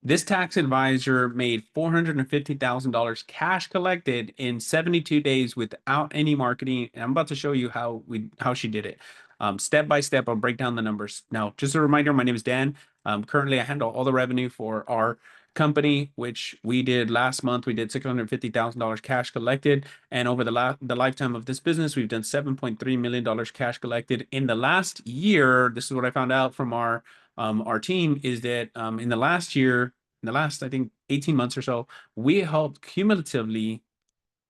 This tax advisor made $450,000 cash collected in 72 days without any marketing. And I'm about to show you how she did it. Step by step, I'll break down the numbers. Now, just a reminder, my name is Dan. Currently, I handle all the revenue for our company, which we did last month. We did $650,000 cash collected. And over the lifetime of this business, we've done $7.3 million cash collected. In the last year, this is what I found out from our team is that in the last year, in the last, I think, 18 months or so, we helped cumulatively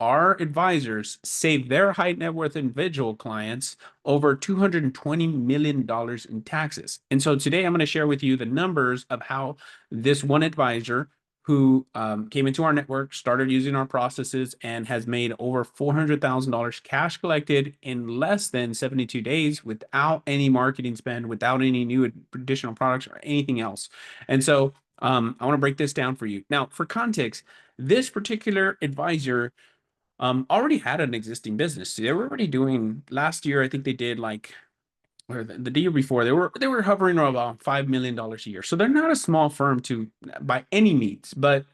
our advisors save their high net worth individual clients over $220 million in taxes. And so today I'm going to share with you the numbers of how this one advisor who came into our network, started using our processes, and has made over $400,000 cash collected in less than 72 days without any marketing spend, without any new additional products or anything else. And so I want to break this down for you. Now, for context, this particular advisor already had an existing business. They were already doing last year. I think they did like, or the year before they were hovering around about $5 million a year. So they're not a small firm to by any means, but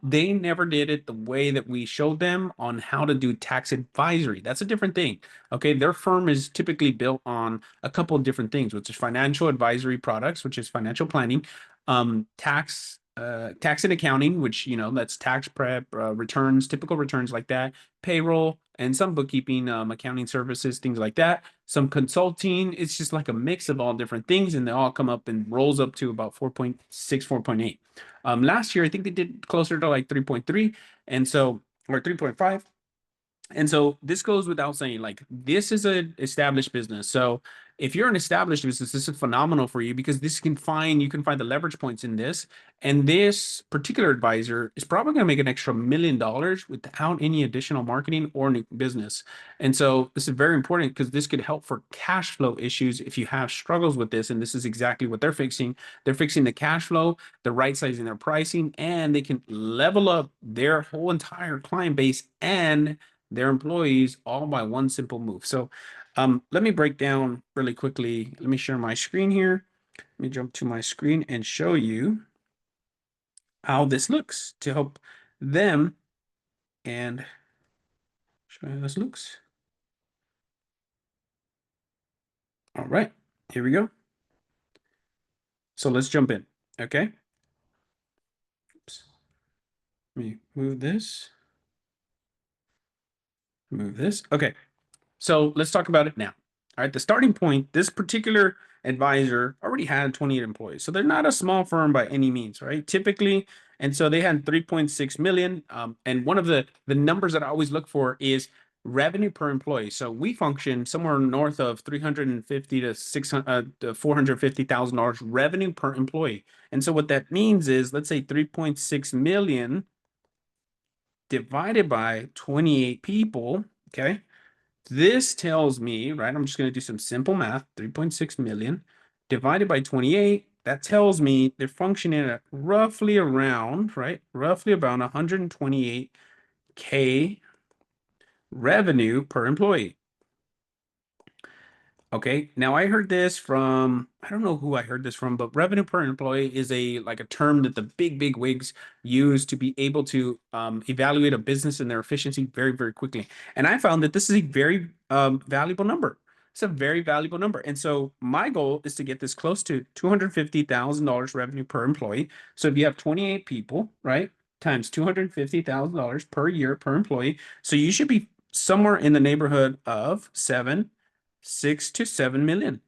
they never did it the way that we showed them on how to do tax advisory. That's a different thing. Okay, their firm is typically built on a couple of different things, which is financial advisory products, which is financial planning, tax and accounting, which that's tax prep, returns, typical returns like that, payroll, and some bookkeeping, accounting services, things like that. Some consulting. It's just like a mix of all different things, and they all come up and rolls up to about 4.6, 4.8. Last year, I think they did closer to like 3.3, and so or 3.5. And so this goes without saying, like, this is an established business. So if you're an established business, this is phenomenal for you because you can find the leverage points in this. And this particular advisor is probably going to make an extra $1 million without any additional marketing or new business. And so this is very important because this could help for cash flow issues if you have struggles with this. And this is exactly what they're fixing. They're fixing the cash flow, they're right sizing their pricing, and they can level up their whole entire client base and their employees all by one simple move. So let me break down really quickly. Let me share my screen here. Let me jump to my screen and show you how this looks to help them and show you how this looks. All right, here we go. So let's jump in, okay? Oops. Let me move this. Move this. Okay. So let's talk about it now. All right, the starting point, this particular advisor already had 28 employees. So they're not a small firm by any means, right? Typically, and so they had 3.6 million. And one of the numbers that I always look for is revenue per employee. So we function somewhere north of 350 to 600 to $450,000 revenue per employee. And so what that means is, let's say 3.6 million divided by 28 people, okay? This tells me, right? I'm just going to do some simple math. 3.6 million divided by 28. That tells me they're functioning at roughly around, right? Roughly about 128K revenue per employee. Okay, now I heard this from, I don't know who I heard this from, but revenue per employee is like a term that the big wigs use to be able to evaluate a business and their efficiency very, very quickly. And I found that this is a very valuable number. It's a very valuable number. And so my goal is to get this close to $250,000 revenue per employee. So if you have 28 people, right, times $250,000 per year per employee, so you should be somewhere in the neighborhood of 6 to 7 million,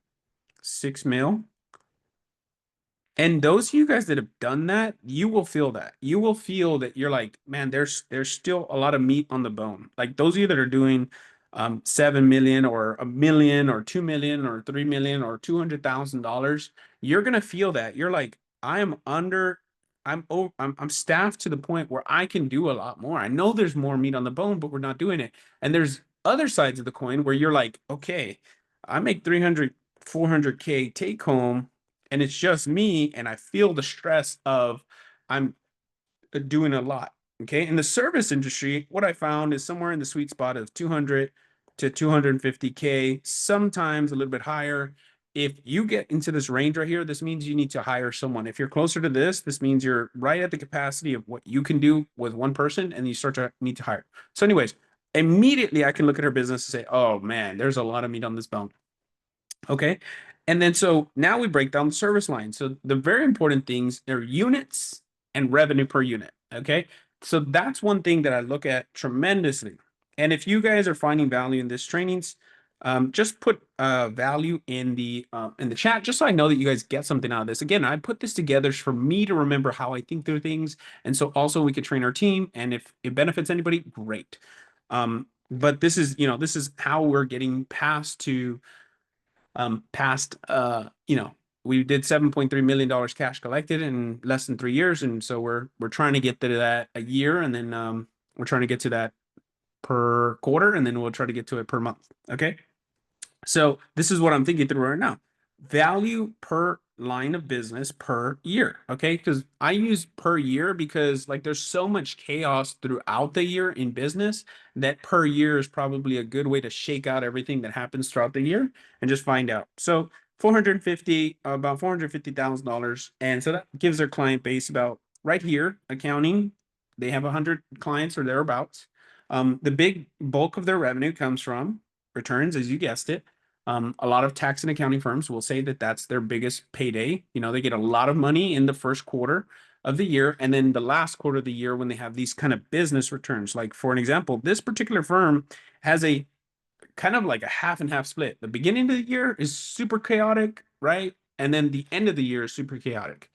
6 mil. And those of you guys that have done that, you will feel that. You will feel that you're like, man, there's still a lot of meat on the bone. Like those of you that are doing 7 million or a million or 2 million or 3 million or $200,000, you're gonna feel that. You're like, I'm staffed to the point where I can do a lot more. I know there's more meat on the bone, but we're not doing it. And there's other sides of the coin where you're like, okay, I make 300, 400K take home and it's just me and I feel the stress of I'm doing a lot. Okay. In the service industry, what I found is somewhere in the sweet spot of 200 to 250K, sometimes a little bit higher. if you get into this range right here, this means you need to hire someone. If you're closer to this means you're right at the capacity of what you can do with one person and you start to need to hire. So anyways, immediately I can look at her business and say, oh man, there's a lot of meat on this bone. Okay. And then so now we break down the service line. So the very important things are units and revenue per unit. Okay. So that's one thing that I look at tremendously. And if you guys are finding value in this trainings, just put value in the chat, just so I know that you guys get something out of this. Again, I put this together for me to remember how I think through things, and so also we could train our team. And if it benefits anybody, great. But this is, this is how we're getting past we did $7.3 million cash collected in less than 3 years, and so we're trying to get to that a year, and then we're trying to get to that per quarter, and then we'll try to get to it per month. Okay, so this is what I'm thinking through right now. Value per line of business per year. Okay, because I use per year because like there's so much chaos throughout the year in business that per year is probably a good way to shake out everything that happens throughout the year and just find out. So about $450,000, and so that gives their client base about right here. Accounting, they have 100 clients or thereabouts. The big bulk of their revenue comes from returns, as you guessed it. A lot of tax and accounting firms will say that that's their biggest payday. They get a lot of money in the first quarter of the year, and then the last quarter of the year when they have these kind of business returns. Like for an example, this particular firm has a kind of like a half and half split. The beginning of the year is super chaotic, right? And then the end of the year is super chaotic.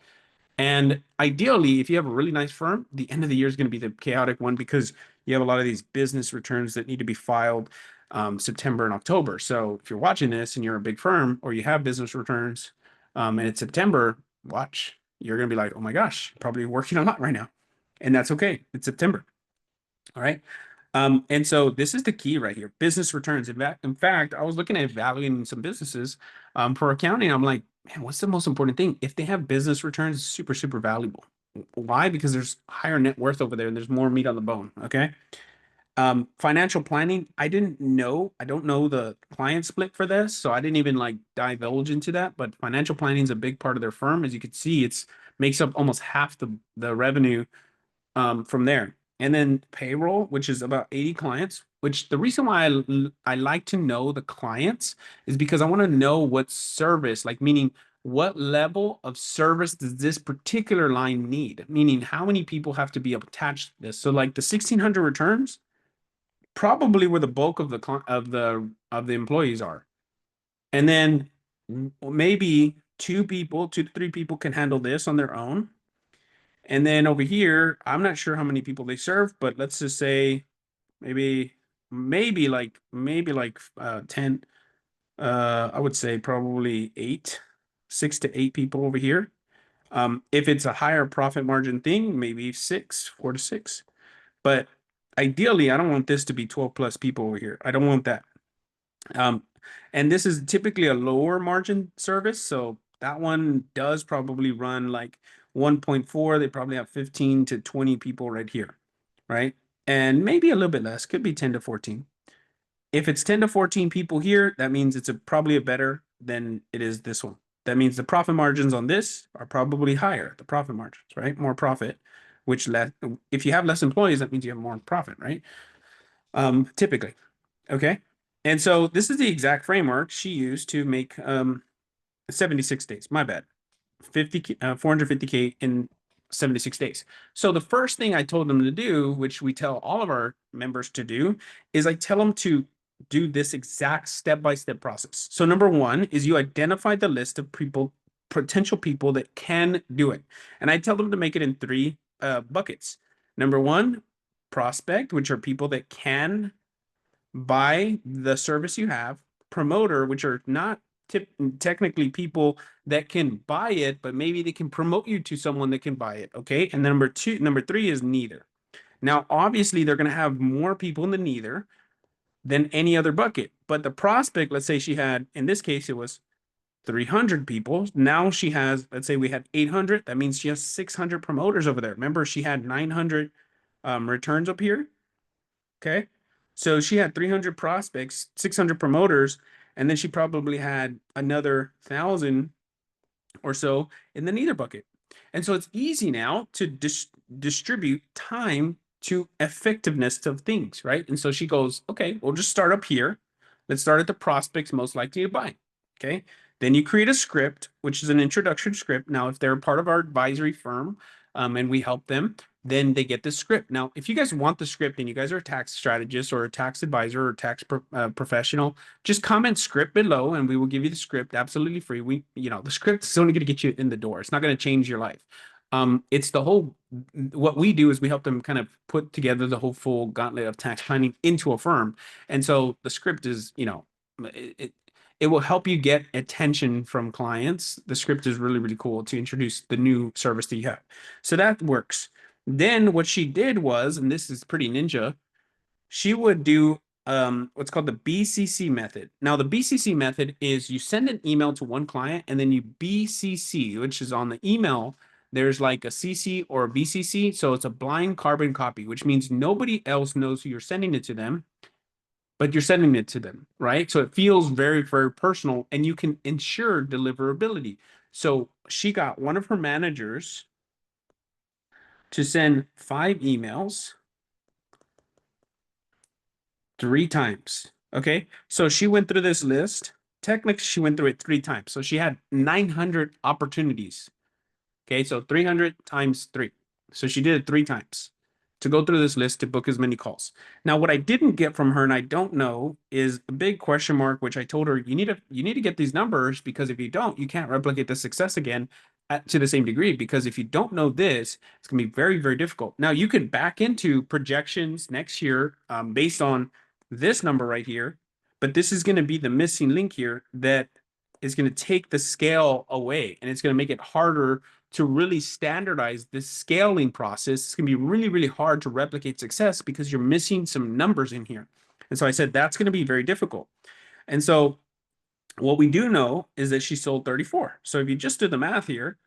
And ideally, if you have a really nice firm, the end of the year is going to be the chaotic one because you have a lot of these business returns that need to be filed September and October. So if you're watching this and you're a big firm or you have business returns and it's September, watch. You're going to be like, oh my gosh, probably working a lot right now. And that's okay. It's September. All right. And so this is the key right here, business returns. In fact, I was looking at evaluating some businesses for accounting. I'm like, man, what's the most important thing? If they have business returns, it's super, super valuable. Why? Because there's higher net worth over there and there's more meat on the bone. Okay. Financial planning, I don't know the client split for this, so I didn't even like divulge into that. But financial planning is a big part of their firm. As you can see, it's makes up almost half the revenue from there. And then payroll, which is about 80 clients, which the reason why I like to know the clients is because I want to know what service, like meaning what level of service does this particular line need? Meaning how many people have to be attached to this. So like the 1,600 returns, probably where the bulk of the employees are. And then maybe 2 to 3 people can handle this on their own. And then over here, I'm not sure how many people they serve, but let's just say maybe like 10. I would say probably 6 to 8 people over here. If it's a higher profit margin thing, maybe 4 to 6. But ideally, I don't want this to be 12 plus people over here. I don't want that. And this is typically a lower margin service, so that one does probably run like 1.4. They probably have 15 to 20 people right here, right? And maybe a little bit less, could be 10 to 14. If it's 10 to 14 people here, that means it's probably a better than it is this one. That means the profit margins on this are probably higher, the profit margins, right? More profit, which if you have less employees, that means you have more profit, right? Typically, okay? And so this is the exact framework she used to make 76 days. My bad. 450K in 76 days. So the first thing I told them to do, which we tell all of our members to do, is I tell them to do this exact step-by-step process. So number one is you identify the list of potential people that can do it. And I tell them to make it in 3 buckets. Number one, prospect, which are people that can buy the service you have. Promoter, which are not technically people that can buy it, but maybe they can promote you to someone that can buy it. Okay. And number 3 is neither. Now, obviously, they're going to have more people in the neither than any other bucket. But the prospect, let's say she had, in this case, it was 300 people. Now she has, let's say we had 800. That means she has 600 promoters over there. Remember, she had 900 returns up here. Okay. So she had 300 prospects, 600 promoters, And then she probably had another 1,000 or so in the neither bucket. And so it's easy now to distribute time to effectiveness of things, right? And so she goes, okay, we'll just start up here. Let's start at the prospects most likely to buy. Okay. Then you create a script, which is an introduction script. Now, if they're part of our advisory firm, and we help them, then they get the script. Now, if you guys want the script and you guys are a tax strategist or a tax advisor or tax professional, just comment script below and we will give you the script absolutely free. The script is only going to get you in the door. It's not going to change your life. It's the whole, what we do is we help them kind of put together the whole full gauntlet of tax planning into a firm. And so the script is, it will help you get attention from clients. The script is really, really cool to introduce the new service that you have. So that works. Then what she did was, and this is pretty ninja, she would do what's called the BCC method. Now, the BCC method is you send an email to one client and then you BCC, which is on the email. There's like a CC or a BCC. So it's a blind carbon copy, which means nobody else knows who you're sending it to them, but you're sending it to them, right? So it feels very, very personal and you can ensure deliverability. So she got one of her managers to send 5 emails 3 times. Okay. So she went through this list. Technically, she went through it 3 times. So she had 900 opportunities. Okay. So 300 times 3. So she did it 3 times to go through this list to book as many calls. Now, what I didn't get from her, and I don't know, is a big question mark, which I told her you need to get these numbers, because if you don't, you can't replicate the success again to the same degree. Because if you don't know this, it's gonna be very, very difficult. Now, you can back into projections next year based on this number right here, but this is going to be the missing link here that is going to take the scale away, and it's going to make it harder to really standardize this scaling process. It's going to be really, really hard to replicate success because you're missing some numbers in here. And so I said, that's going to be very difficult. And so what we do know is that she sold 34. So if you just do the math here,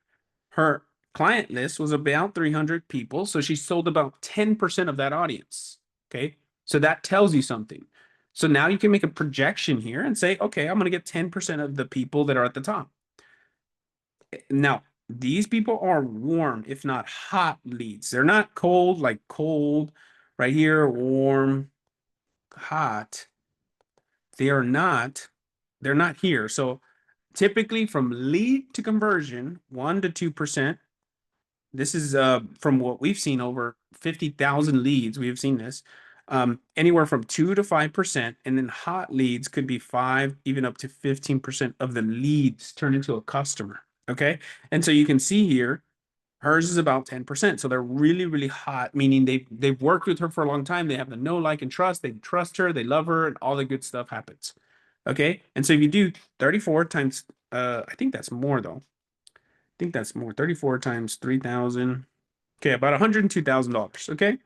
her client list was about 300 people. So she sold about 10% of that audience. Okay. So that tells you something. So now you can make a projection here and say, okay, I'm going to get 10% of the people that are at the top. Now, these people are warm, if not hot leads. They're not cold, like cold right here, warm, hot. They're not here. So typically from lead to conversion, 1 to 2%. This is from what we've seen, over 50,000 leads. We have seen this anywhere from 2 to 5%. And then hot leads could be 5, even up to 15% of the leads turn into a customer. Okay. And so you can see here, hers is about 10%. So they're really, really hot, meaning they've worked with her for a long time. They have the know, like, and trust. They trust her, they love her, and all the good stuff happens. Okay. And so if you do 34 times, I think that's more though. I think that's more. 34 times 3,000. Okay, about $102,000. Okay.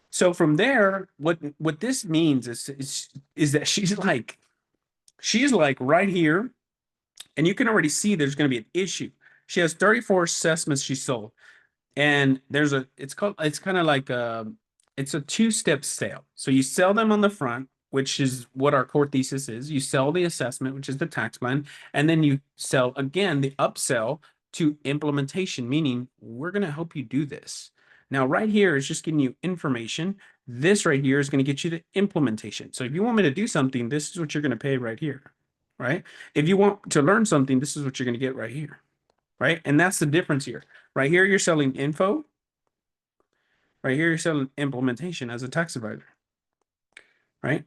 So from there, what this means is that she's like right here, and you can already see there's going to be an issue. She has 34 assessments she sold, and it's kind of like it's a 2-step sale. So you sell them on the front, which is what our core thesis is. You sell the assessment, which is the tax plan, and then you sell again the upsell to implementation, meaning we're going to help you do this. Now, right here is just giving you information. This right here is going to get you the implementation. So if you want me to do something, this is what you're going to pay right here, right? If you want to learn something, this is what you're going to get right here, right? And that's the difference here. Right here, you're selling info. Right here, you're selling implementation as a tax advisor, right?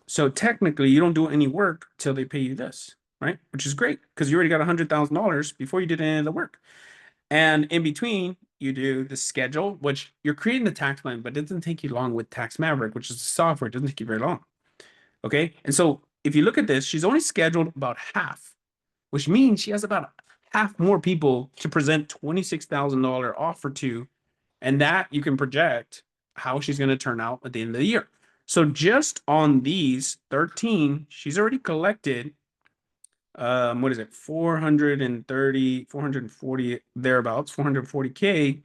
So technically, you don't do any work till they pay you this, right? Which is great because you already got $100,000 before you did any of the work. And in between, you do the schedule, which you're creating the tax plan, but it doesn't take you long with Tax Maverick, which is the software. It doesn't take you very long. Okay. And so if you look at this, she's only scheduled about half, which means she has about half more people to present $26,000 offer to. And that you can project how she's going to turn out at the end of the year. So just on these 13, she's already collected what is it, 430, 440 thereabouts, 440K,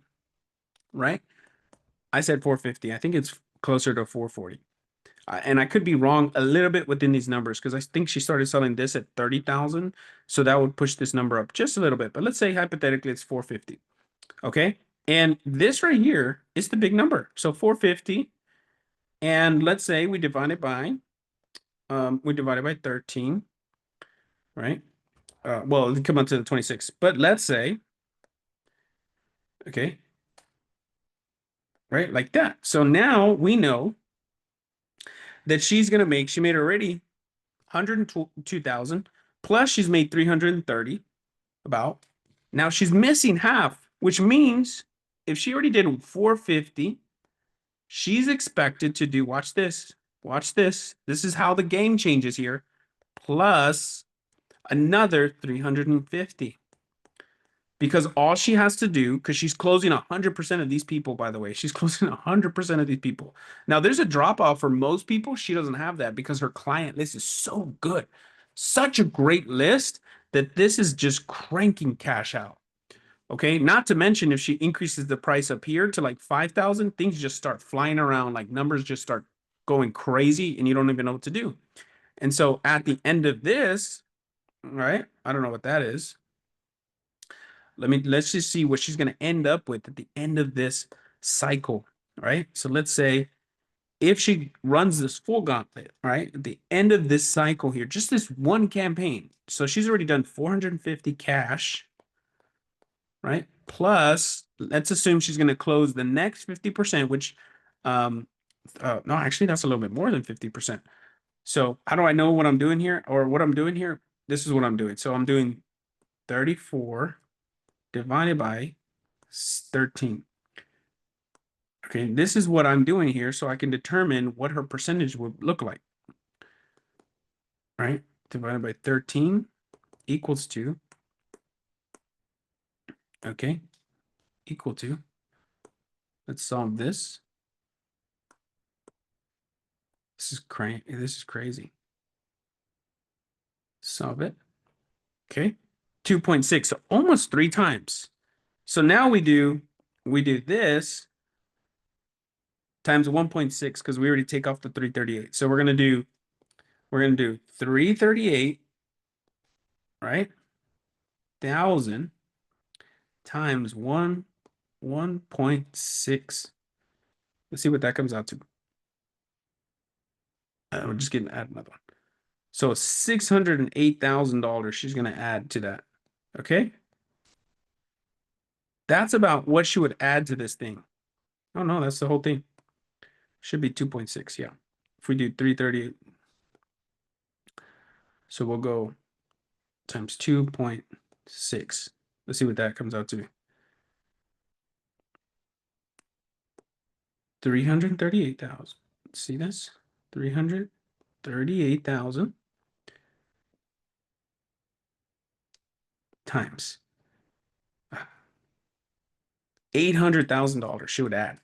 right? I said 450. I think it's closer to 440. And I could be wrong a little bit within these numbers because I think she started selling this at 30,000. So that would push this number up just a little bit. But let's say hypothetically it's 450. Okay. And this right here is the big number. So 450. And let's say we divide it by 13, right? Well, it come up to the 26. But let's say, okay, right, like that. So now we know that she's gonna make, she made already 102,000 plus she's made 330 about. Now she's missing half, which means if she already did 450, she's expected to do, watch this, watch this. This is how the game changes here, plus another 350. Because all she has to do, because she's closing 100% of these people, by the way, she's closing 100% of these people. Now, there's a drop off for most people. She doesn't have that because her client list is so good. Such a great list that this is just cranking cash out. Okay. Not to mention, if she increases the price up here to like 5,000, things just start flying around, like numbers just start going crazy and you don't even know what to do. And so at the end of this, right? I don't know what that is. Let's just see what she's going to end up with at the end of this cycle, right? So let's say if she runs this full gauntlet, right? At the end of this cycle here, just this one campaign. So she's already done 450 cash, right? Plus, let's assume she's going to close the next 50%, which no, actually that's a little bit more than 50%. So how do I know what I'm doing here or what I'm doing here? This is what I'm doing. So I'm doing 34 divided by 13. Okay, this is what I'm doing here so I can determine what her percentage would look like. Right? Divided by 13 equals to, okay, equal to, let's solve this. This is crazy. This is crazy. Solve it. Okay. 2.6, so almost 3 times. So now we do this times 1.6 because we already take off the 338. So we're gonna do 338, right? 1,000 times 1.6. Let's see what that comes out to. We're just getting add another one. So $608,000 she's gonna add to that. Okay. That's about what she would add to this thing. Oh no, that's the whole thing. Should be 2.6. Yeah. If we do 338. So we'll go times 2.6. Let's see what that comes out to. 338,000. See this? 338,000 times $800,000 she would add.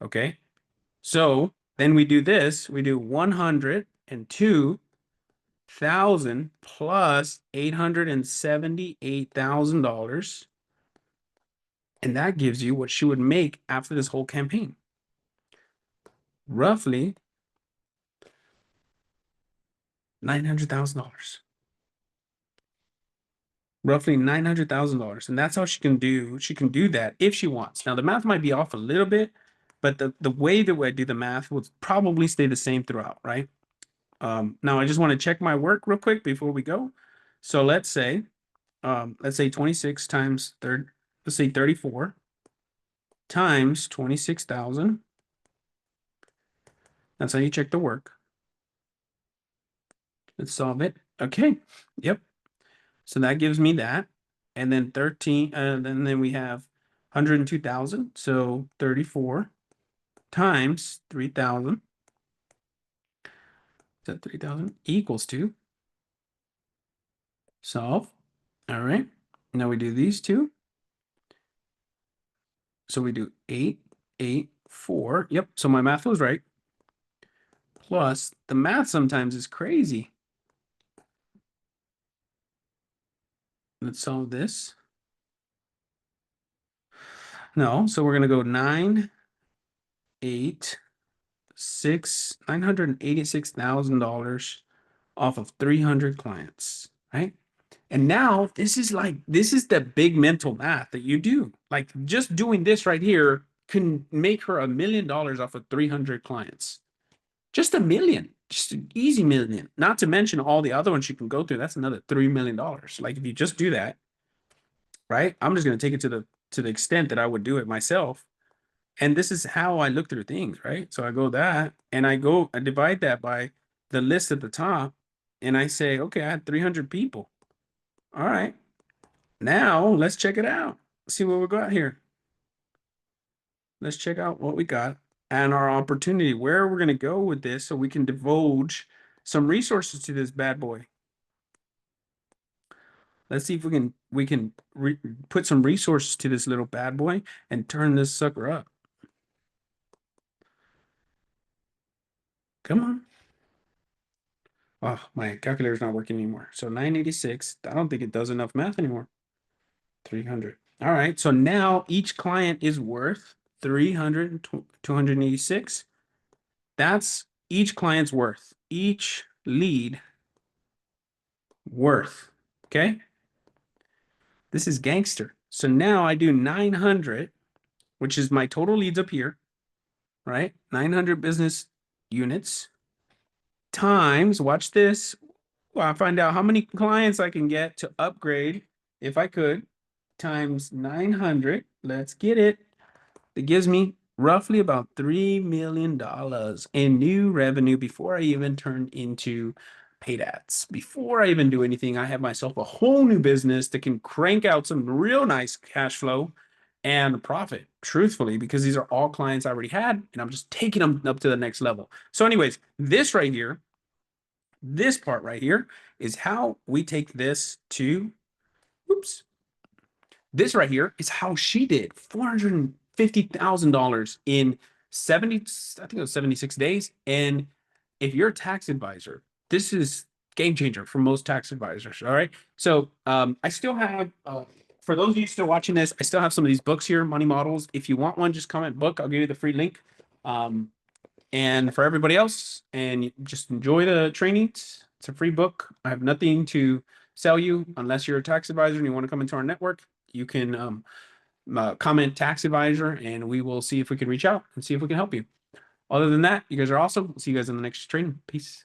Okay. So then we do this. We do 102,000 plus $878,000. And that gives you what she would make after this whole campaign. Roughly $900,000. Roughly $900,000. And that's how she can do that if she wants. Now the math might be off a little bit, but the way that I do the math will probably stay the same throughout, right? Now I just want to check my work real quick before we go. So let's say 26 times let's say 34 times 26,000. That's how you check the work. Let's solve it. Okay. Yep. So that gives me that. And then 13, then we have 102,000. So 34 times 3,000. Is that 3,000 equals to solve. All right. Now we do these two. So we do 884. Yep. So my math was right. Plus the math sometimes is crazy. Let's solve this. No. So we're going to go 9, 8, $986,000 off of 300 clients, right? And now this is the big mental math that you do. Like just doing this right here can make her $1 million off of 300 clients. Just $1 million, just an easy million. Not to mention all the other ones you can go through. That's another $3 million. Like if you just do that, right? I'm just going to take it to the extent that I would do it myself. And this is how I look through things, right? So I go that and I divide that by the list at the top and I say, okay, I had 300 people. All right. Now let's check it out. See what we got here. Let's check out what we got and our opportunity, where we're going to go with this so we can divulge some resources to this bad boy. Let's see if we can put some resources to this little bad boy and turn this sucker up. Come on. Oh, my calculator's not working anymore. So 986, I don't think it does enough math anymore. 300. All right, so now each client is worth 300, 286. That's each client's worth, each lead worth, okay? This is gangster. So now I do 900, which is my total leads up here, right? 900 business units times, watch this. Well, I find out how many clients I can get to upgrade, if I could, times 900. Let's get it. It gives me roughly about $3 million in new revenue before I even turn into paid ads. Before I even do anything, I have myself a whole new business that can crank out some real nice cash flow and profit, truthfully, because these are all clients I already had, and I'm just taking them up to the next level. So anyways, this right here, this part right here is how we take this to, oops, this right here is how she did $450,000 in 70, I think it was 76 days. And if you're a tax advisor, this is game changer for most tax advisors. All right. So I still have, for those of you still watching this, I still have some of these books here, Money Models. If you want one, just comment book. I'll give you the free link. And for everybody else, and just enjoy the trainings. It's a free book. I have nothing to sell you unless you're a tax advisor and you want to come into our network. You can comment tax advisor and we will see if we can reach out and see if we can help you. Other than that, you guys are awesome. See you guys in the next training. Peace.